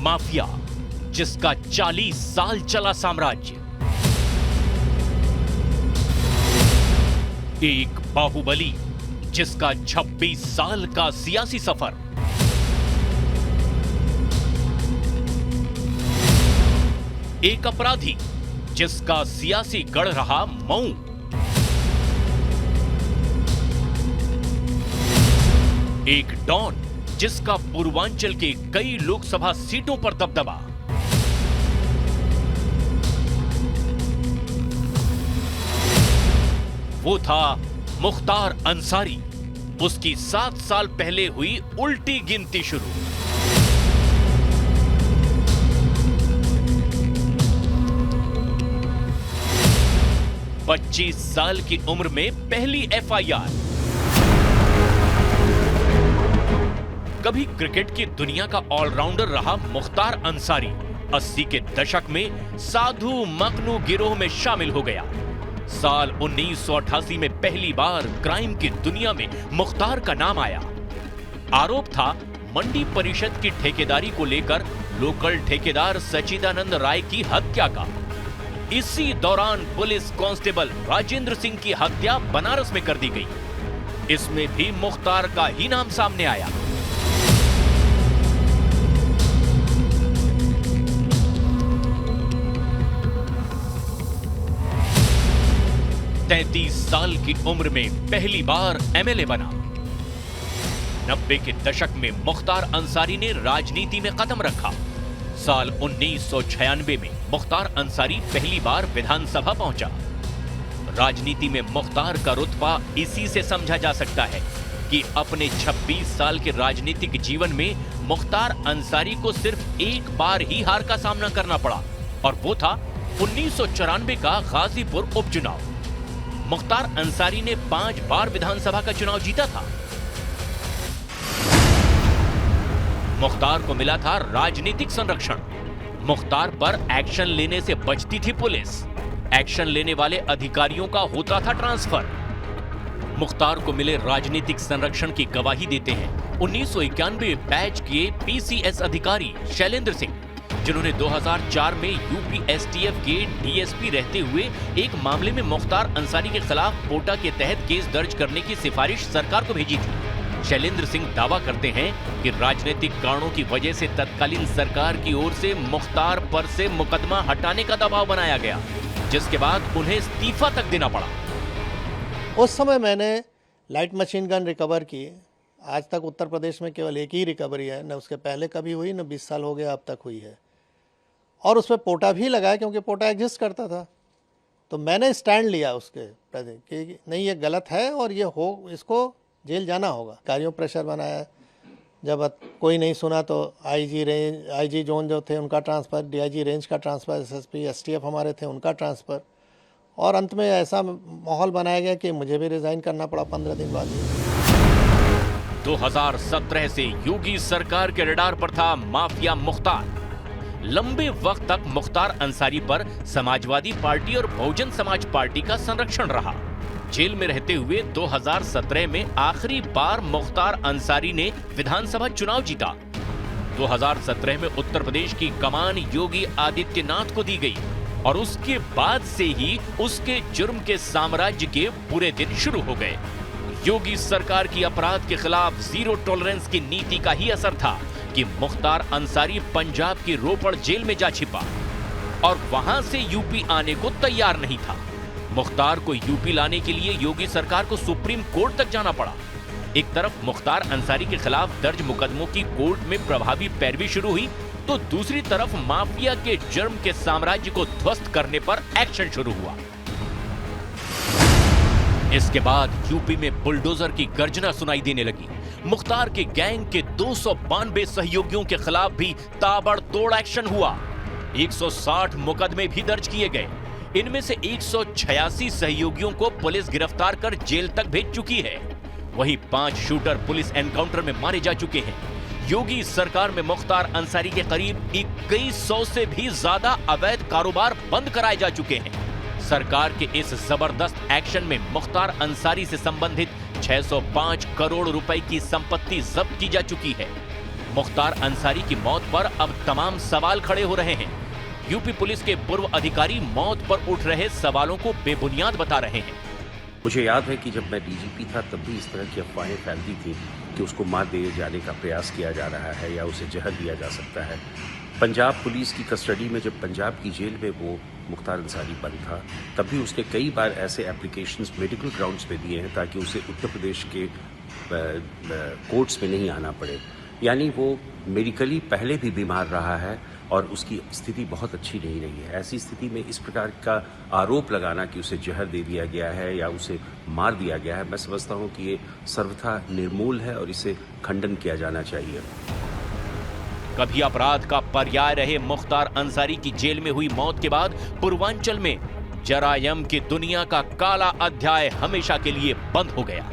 Mafia जिसका 40 साल चला साम्राज्य, एक बाहुबली जिसका 26 साल का सियासी सफर, एक अपराधी जिसका सियासी गढ़ रहा मऊ, एक डॉन जिसका पूर्वांचल के कई लोकसभा सीटों पर दबदबा, वो था मुख्तार अंसारी। उसकी 7 साल पहले हुई उल्टी गिनती शुरू। पच्चीस साल की उम्र में पहली एफआईआर। कभी क्रिकेट की दुनिया का ऑलराउंडर रहा मुख्तार अंसारी 80 के दशक में साधु मखनू गिरोह में शामिल हो गया। साल 1988 में पहली बार क्राइम की दुनिया में मुख्तार का नाम आया। आरोप था मंडी परिषद की ठेकेदारी को लेकर लोकल ठेकेदार सचिदानंद राय की हत्या का। इसी दौरान पुलिस कांस्टेबल राजेंद्र सिंह की हत्या बनारस में कर दी गई। इसमें भी मुख्तार का ही नाम सामने आया। तैंतीस साल की उम्र में पहली बार एमएलए बना। 90 के दशक में मुख्तार अंसारी ने राजनीति में कदम रखा। साल 1996 में मुख्तार अंसारी पहली बार विधानसभा पहुंचा। राजनीति में मुख्तार का रुतबा इसी से समझा जा सकता है कि अपने 26 साल के राजनीतिक जीवन में मुख्तार अंसारी को सिर्फ एक बार ही हार का सामना करना पड़ा और वो था 1994 का गाजीपुर उपचुनाव। मुख्तार अंसारी ने 5 बार विधानसभा का चुनाव जीता था। मुख्तार को मिला था राजनीतिक संरक्षण। मुख्तार पर एक्शन लेने से बचती थी पुलिस। एक्शन लेने वाले अधिकारियों का होता था ट्रांसफर। मुख्तार को मिले राजनीतिक संरक्षण की गवाही देते हैं 1991 बैच के पीसीएस अधिकारी शैलेंद्र सिंह, जिन्होंने 2004 में यूपी एसटीएफ के डीएसपी रहते हुए एक मामले में मुख्तार अंसारी के खिलाफ पोटा के तहत केस दर्ज करने की सिफारिश सरकार को भेजी थी। शैलेंद्र सिंह दावा करते हैं कि राजनीतिक कारणों की वजह से तत्कालीन सरकार की ओर से मुख्तार पर से मुकदमा हटाने का दबाव बनाया गया, जिसके बाद उन्हें इस्तीफा तक देना पड़ा। उस समय मैंने लाइट मशीन गन रिकवर की। आज तक उत्तर प्रदेश में केवल एक ही रिकवरी है, न उसके पहले कभी हुई, न 20 साल हो गया अब तक हुई है। और उसमें पोटा भी लगाया क्योंकि पोटा एग्जिस्ट करता था। तो मैंने स्टैंड लिया उसके प्रति कि नहीं, ये गलत है और ये इसको जेल जाना होगा। कार्यों प्रेशर बनाया। जब कोई नहीं सुना तो आईजी जोन जो थे उनका ट्रांसफ़र, डीआईजी रेंज का ट्रांसफ़र, एसएसपी एसटीएफ हमारे थे उनका ट्रांसफ़र, और अंत में ऐसा माहौल बनाया गया कि मुझे भी रिज़ाइन करना पड़ा 15 दिन बाद। 2017 से योगी सरकार के रडार पर था माफिया मुख्तार। लंबे वक्त तक मुख्तार अंसारी पर समाजवादी पार्टी और बहुजन समाज पार्टी का संरक्षण रहा। जेल में रहते हुए 2017 में आखिरी बार मुख्तार अंसारी ने विधानसभा चुनाव जीता। 2017 में उत्तर प्रदेश की कमान योगी आदित्यनाथ को दी गई और उसके बाद से ही उसके जुर्म के साम्राज्य के बुरे दिन शुरू हो गए। योगी सरकार की अपराध के खिलाफ जीरो टॉलरेंस की नीति का ही असर था कि मुख्तार अंसारी पंजाब की रोपड़ जेल में जा छिपा और वहां से यूपी आने को तैयार नहीं था। मुख्तार को यूपी लाने के लिए योगी सरकार को सुप्रीम कोर्ट तक जाना पड़ा। एक तरफ मुख्तार अंसारी के खिलाफ दर्ज मुकदमों की कोर्ट में प्रभावी पैरवी शुरू हुई, तो दूसरी तरफ माफिया के जुर्म के साम्राज्य को ध्वस्त करने पर एक्शन शुरू हुआ। इसके बाद यूपी में बुलडोजर की गर्जना सुनाई देने लगी। मुख्तार के गैंग के 292 सहयोगियों के खिलाफ भी ताबड़तोड़ एक्शन हुआ। 160 मुकदमे भी दर्ज किए गए। इनमें से 186 सहयोगियों को पुलिस गिरफ्तार कर जेल तक भेज चुकी है। वहीं 5 शूटर पुलिस एनकाउंटर में मारे जा चुके हैं। योगी सरकार में मुख्तार अंसारी के करीब 2100 से भी ज्यादा अवैध कारोबार बंद कराए जा चुके हैं। सरकार के इस जबरदस्त एक्शन में मुख्तार अंसारी से संबंधित 605 करोड़ रुपए की संपत्ति जब्त की जा चुकी है। मुख्तार अंसारी की मौत पर अब तमाम सवाल खड़े हो रहे हैं। यूपी पुलिस के पूर्व अधिकारी मौत पर उठ रहे सवालों को बेबुनियाद बता रहे हैं। मुझे याद है कि जब मैं डीजीपी था तब भी इस तरह की अफवाहें फैलती थी कि उसको मार दिए जाने का प्रयास किया जा रहा है या उसे जहर दिया जा सकता है। पंजाब पुलिस की कस्टडी में जब पंजाब की जेल में वो मुख्तार अंसारी बंद था तब भी उसने कई बार ऐसे एप्लीकेशंस मेडिकल ग्राउंड्स पे दिए हैं ताकि उसे उत्तर प्रदेश के कोर्ट्स में नहीं आना पड़े। यानी वो मेडिकली पहले भी बीमार रहा है और उसकी स्थिति बहुत अच्छी नहीं रही है। ऐसी स्थिति में इस प्रकार का आरोप लगाना कि उसे जहर दे दिया गया है या उसे मार दिया गया है, मैं समझता हूं कि ये सर्वथा निर्मूल है और इसे खंडन किया जाना चाहिए। कभी अपराध का पर्याय रहे मुख्तार अंसारी की जेल में हुई मौत के बाद पूर्वांचल में जरायम की दुनिया का काला अध्याय हमेशा के लिए बंद हो गया।